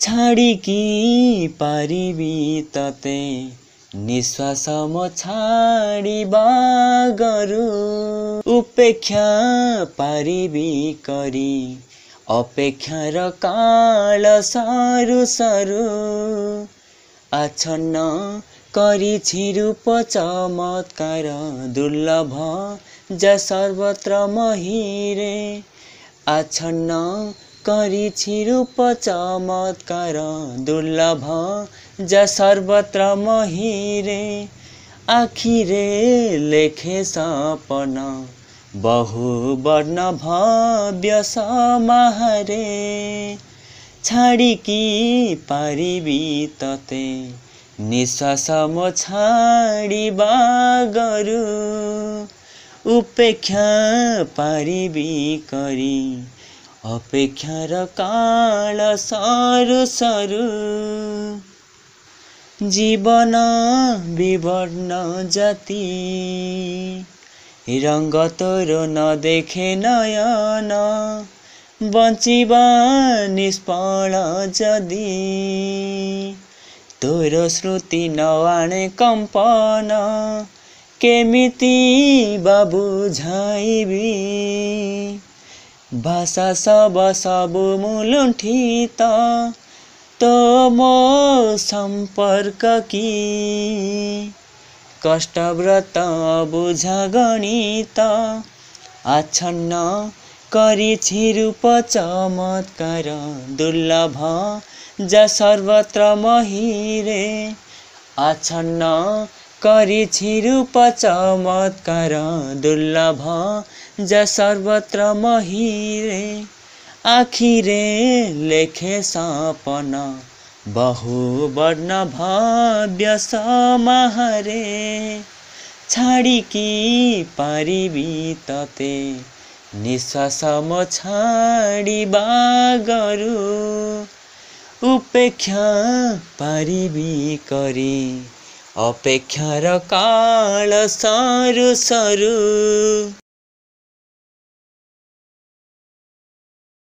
छाडिकी पारिबी तते निश्वास म छाडिबा गरु उपेक्षा पारिबी करी अपेक्षार काल सरू सरू आछन्न करिछि रूप चमत्कार दुर्लभ जा सर्वत्र महिरे आछन्न करिछि रूप चमत्कार दुर्लभ जा सर्वत्र महिरे आखिरे लेखे सपना बहु वर्ण भव्य समाहारे छाडिकी पारिबी तते निश्वास म छाडिबा गरु उपेक्षा पारिबी करी अपेक्षार काल सरू सरू जीवन विवर्ण जाति रंग तोर नदेखे नयन बंचिबा निष्फल जदि तोर श्रुति नआणे कंपन केमिति बुझाइबी भाषा सबु मुलुंठित तो मो संपर्क की कष्टव्रत बुझा गणित आछन्न करिछि रूप चमत्कार दुर्लभ जा सर्वत्र महिरे आछन्न करिछि रूप चमत्कार दुर्लभ जा सर्वत्र महिरे आखिरे लेखे सपना बहु वर्ण भव्य समाहारे छाडिकी पारिबी तते निश्वास म छाडिबा गरु उपेक्षा पारिबी करी अपेक्षार काल सरू सरू।